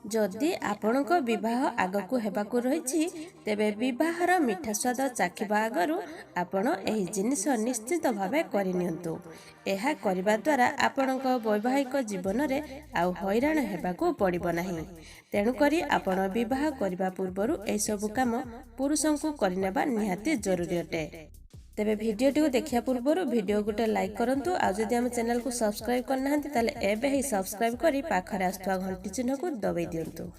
जदि आपणक विवाह आगकू हेबाकू रहिछि तेबे विवाहर मीठा स्वाद चाखिबा आगरु आपण एही जिनिस निश्चित भावे करिनियंतु। एहा करिबा द्वारा आपणक वैवाहिक जीवन रे आउ हैरान हेबाकू पड़िबो नाही। तेणु करी आपण विवाह करिबा पूर्वरु एही सब काम पुरुषंकु करिनेबा निहाती जरूरी अटे। तेबे भिडियोटी को देखिया पूर्वरु भिडियो गोटे लाइक करंतु। आ जदि हम चैनल को सब्सक्राइब करना ताले एबे ही सब्सक्राइब करी पाखरे आस्थुआ घंटी चिन्ह को दबाई दियंतु।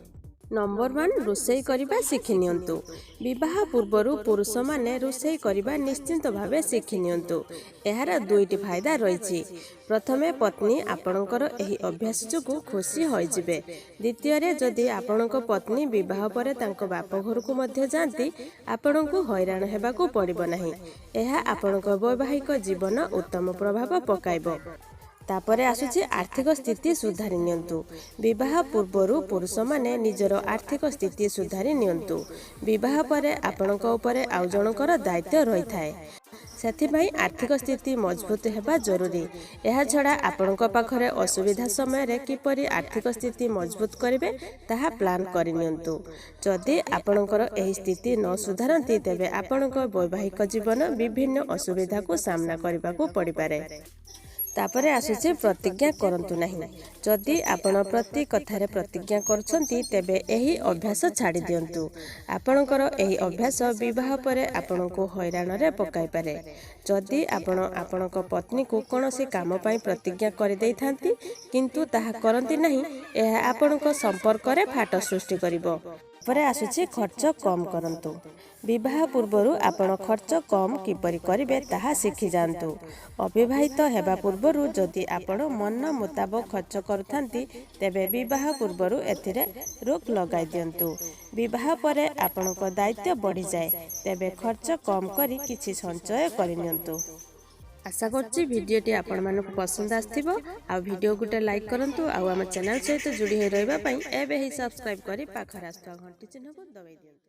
नंबर 1 रोषेई करिबा शिखि नियंतु। विवाह पूर्वरु पुरुष माने रोषेई करिबा निश्चित भावे शिखि नियंतु। एहार दुईटी फायदा रहिछि। प्रथमे पत्नी आपणकर एही अभ्यास जुगु खुशी होई जिबे। द्वितीय रे जदि आपणक पत्नी विवाह परे तांको बाप घर को मध्य जांती आपणकु हैरान हेबाकू पड़िबो नाही। एहा आपणक वैवाहिक जीवन उत्तम प्रभाव पकाइबो। तापरे आसुछि आर्थिक स्थिति सुधारी नियंतु। विवाह पूर्वरु पुरुष माने निजर आर्थिक स्थिति सुधारी नियंतु। विवाह परे आपणक उपरे आउ जनकर दायित्व रही थाए। सेथिबाई आर्थिक स्थिति मजबूत हेबा जरूरी। एहा छड़ा आपणक पाखरे असुविधा समय रे किपरि आर्थिक स्थिति मजबूत करिवे ताहा प्लान करि नियंतु। जदि आपणकर एही स्थिति न सुधारंती तेबे आपणक वैवाहिक जीवन विभिन्न असुविधा को सामना करिबाकू पड़ि पारे। तापरे आसुचे प्रतिज्ञा करंतु नहीं। जदि आपण प्रति कथारे प्रतिज्ञा करछंती तेबे एही अभ्यास छाड़ी दियंतु। आपणकर एही अभ्यास विवाह परे आपणको हैरान रे पकाई पारे। जदि आपण आपणक पत्नी को कोनोसी काम पई प्रतिज्ञा करि दैथांती किंतु ताहा करंती नहीं, एहा आपणक संपर्क रे फाट सृष्टि करिवो। परे आसुछि खर्च कम करंतु। विवाह पूर्वरु आपण खर्च कम किपरि करिवे ताहा शिखि जानतु। अविवाहित हेबा पूर्वरु जदि आपण मन मुताबक खर्च करुथांती तेबे विवाह पूर्वरु एथिरे रोक लगाई दियंतु। विवाह परे आपणक दायित्व बढ़ी जाए तेबे खर्च कम करी किछि संचय करिनियंतु। आशा करछि भिडियोटी आपण मानकु पसंद आस्थिबो। आ भिडियो गुटे लाइक करंतु। आ हम चैनल सहित जुड़ी होई रहबा पई एबे ही सब्सक्राइब करी पाखरे आस्थुआ घंटी चिन्ह को दबाई दियंतु।